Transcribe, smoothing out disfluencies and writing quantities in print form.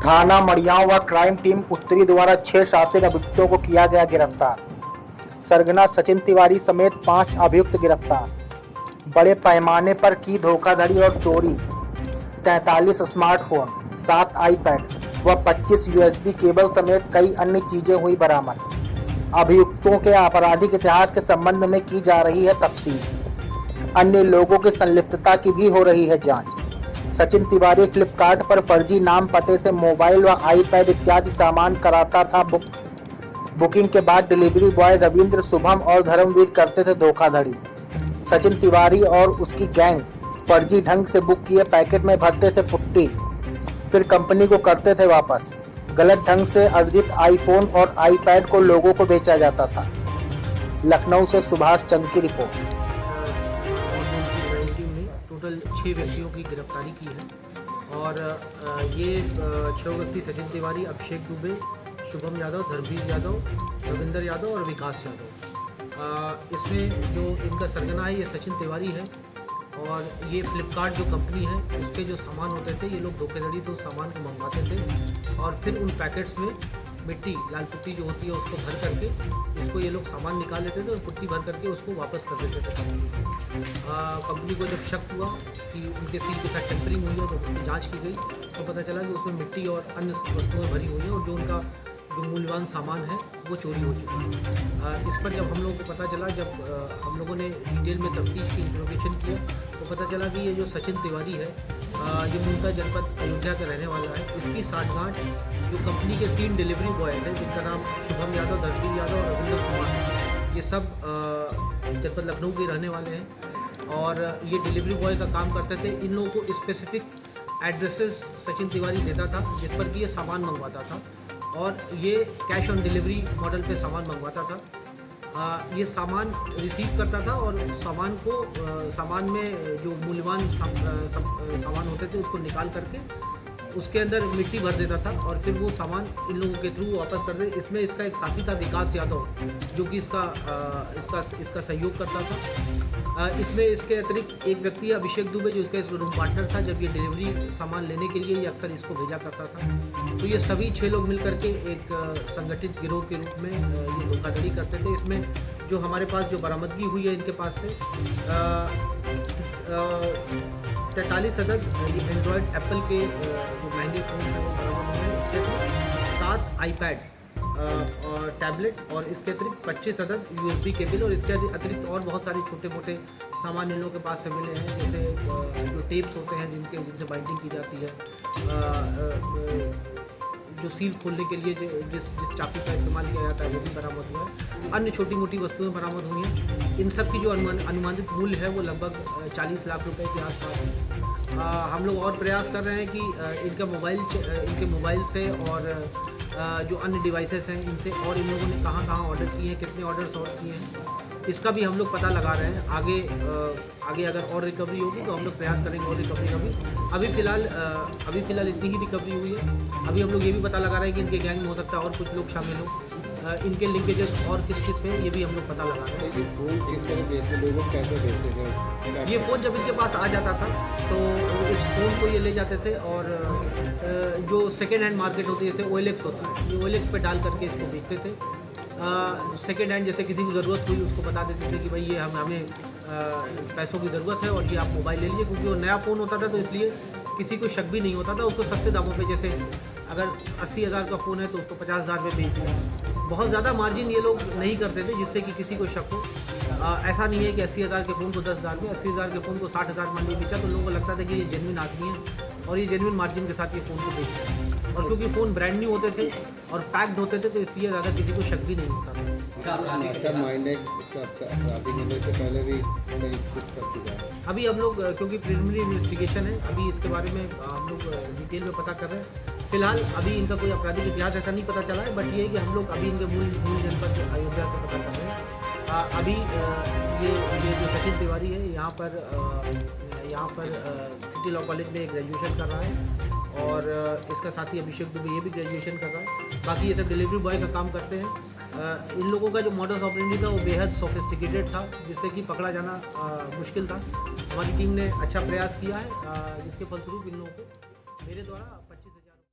थाना मड़ियांव व crime team उत्तरी द्वारा 6 शातिर अभियुक्तों को किया गया गिरफ्तार। सरगना सचिन तिवारी समेत 5 अभियुक्त गिरफ्तार। बड़े पैमाने पर की धोखाधड़ी और चोरी, 43 स्मार्टफोन, 7 आईपैड व 25 यूएसबी केबल समेत कई अन्य चीजें हुई बरामद। अभियुक्तों के आपराधिक इतिहास के संबंध में की जा रही है तफ्तीश। अन्य लोगों की संलिप्तता की भी हो रही है जांच। सचिन तिवारी फ्लिपकार्ट पर फर्जी नाम पते से मोबाइल व आईपैड इत्यादि सामान कराता था बुकिंग के बाद डिलीवरी बॉय रविंद्र, शुभम और धर्मवीर करते थे धोखाधड़ी। सचिन तिवारी और उसकी गैंग फर्जी ढंग से बुक किए पैकेट में भरते थे पुट्टी, फिर कंपनी को करते थे वापस। गलत ढंग से अर्जित आईफोन और आईपैड को लोगों को बेचा जाता था। लखनऊ से सुभाष चंद की रिपोर्ट। टोटल 6 व्यक्तियों की गिरफ्तारी की है और ये 6 व्यक्ति सचिन तिवारी, अभिषेक दुबे, शुभम यादव, धर्मवीर यादव, रविंदर यादव और विकास यादव। इसमें जो इनका सरगना है ये सचिन तिवारी है और ये फ्लिपकार्ट जो कंपनी है उसके जो सामान होते थे ये लोग धोखाधड़ी तो सामान को मंगवाते थे और फिर उन पैकेट्स में मिट्टी, लाल पुट्टी जो होती है उसको भर करके इसको ये लोग सामान निकाल लेते थे और पुट्टी भर करके उसको वापस कर देते थे कंपनी को। जब शक हुआ कि उनके सील के साथ टेम्परिंग हुई है तो उसकी जांच की गई तो पता चला कि उसमें मिट्टी और अन्य वस्तुएं भरी हुई हैं और जो उनका जो मूल्यवान सामान है वो चोरी हो चुका है। इस पर जब हम लोगों को पता चला, जब हम लोगों ने डिटेल में तफ्तीश की, इंट्रोगेशन किया तो पता चला कि ये जो सचिन तिवारी है ये मूलतः जनपद अयोध्या का रहने वाला है। इसकी साठगांठ जो कंपनी के 3 डिलीवरी बॉय थे जिनका नाम शुभम यादव, धर्मवीर यादव और रविंद्र कुमार, ये सब जनपद लखनऊ के रहने वाले हैं और ये डिलीवरी बॉय का काम करते थे। इन लोगों को स्पेसिफिक एड्रेसेस सचिन तिवारी देता था जिस पर कि ये सामान मंगवाता था और ये कैश ऑन डिलीवरी मॉडल पे सामान मंगवाता था। ये सामान रिसीव करता था और सामान को सामान में जो मूल्यवान सामान होते थे उसको निकाल करके उसके अंदर मिट्टी भर देता था और फिर वो सामान इन लोगों के थ्रू वापस कर दे। इसमें इसका एक साथी था विकास यादव जो कि इसका सहयोग करता था। इसमें इसके अतिरिक्त एक व्यक्ति अभिषेक दुबे जो इसका रूम पार्टनर था। जब ये डिलीवरी सामान लेने के लिए ये अक्सर इसको भेजा करता था। तो ये सभी 6 लोग मिल करके एक संगठित गिरोह के रूप में ये धोखाधड़ी करते थे। इसमें जो हमारे पास जो बरामदगी हुई है इनके पास से 43 अदद ये एंड्रॉयड एप्पल के जो महंगे फ़ोन हैं वो बरामद हुए हैं। इसके 7 आईपैड और टैबलेट और इसके अतिरिक्त 25 अदद यूएसबी केबल और इसके अतिरिक्त और बहुत सारे छोटे मोटे सामान इन लोगों के पास से मिले हैं, जैसे जो टेप्स होते हैं जिनसे बाइंडिंग की जाती है, जो सील खोलने के लिए जिस चाबी का इस्तेमाल किया जाता है वो भी बरामद हुआ है। अन्य छोटी मोटी वस्तुएं बरामद हुई हैं। इन सब की जो अनुमानित मूल्य है वो लगभग 40 लाख रुपए के आसपास है। हम लोग और प्रयास कर रहे हैं कि इनके मोबाइल से और जो अन्य डिवाइसेस हैं इनसे और इन लोगों ने कहाँ ऑर्डर किए हैं, कितने ऑर्डर्स और किए हैं, इसका भी हम लोग पता लगा रहे हैं। आगे अगर और रिकवरी होगी तो हम लोग प्रयास करेंगे और रिकवरी का भी। अभी फ़िलहाल इतनी ही रिकवरी हुई है। अभी हम लोग ये भी पता लगा रहे हैं कि इनके गैंग में हो सकता है और कुछ लोग शामिल हो। इनके लिंकेजेस और किस हैं ये भी हम लोग पता लगा रहे हैं। ये फ़ोन जब इनके पास आ जाता था तो इस फ़ोन को ये ले जाते थे और जो सेकेंड हैंड मार्केट होती है जैसे OLX होता है, ये OLX पे डाल करके इसको बेचते थे। सेकेंड हैंड जैसे किसी को ज़रूरत हुई उसको बता देते थे कि भाई ये हमें पैसों की ज़रूरत है और ये आप मोबाइल ले लीजिए, क्योंकि वो नया फ़ोन होता था तो इसलिए किसी को शक भी नहीं होता था। उसको सस्ते दामों पे, जैसे अगर 80,000 का फ़ोन है तो उसको 50,000 में बेच दिया। बहुत ज़्यादा मार्जिन ये लोग नहीं करते थे जिससे कि किसी को शक हो। ऐसा नहीं है कि 80,000 के फ़ोन को 10,000 में, 80,000 के फ़ोन को 60,000 मान ली बेचा तो लोगों को लगता था कि ये जेन्युइन आदमी है और ये जेन्युइन मार्जिन के साथ ये फ़ोन को बेचता है। और क्योंकि फ़ोन ब्रांड न्यू होते थे और पैक्ड होते थे तो इसलिए ज़्यादा किसी को शक भी नहीं होता था। अभी हम लोग क्योंकि प्रिलिमिनरी इन्वेस्टिगेशन है, अभी इसके बारे में हम लोग डिटेल में पता कर रहे हैं। फिलहाल अभी इनका कोई आपराधिक इतिहास ऐसा नहीं पता चला है, बट ये है कि हम लोग अभी इनके मूल जनपद अयोध्या से पता कर रहे हैं। अभी ये जो सचिन तिवारी है यहाँ पर सिटी लॉ कॉलेज में ग्रेजुएशन कर रहा है और इसका साथी अभिषेक दुबे ये भी ग्रेजुएशन कर रहा है। बाकी ये सब डिलीवरी बॉय का काम करते हैं। इन लोगों का जो मॉडस ऑपरेंडी था वो बेहद सोफिस्टिकेटेड था जिससे कि पकड़ा जाना मुश्किल था। हमारी टीम ने अच्छा प्रयास किया है जिसके फलस्वरूप इन लोगों को मेरे द्वारा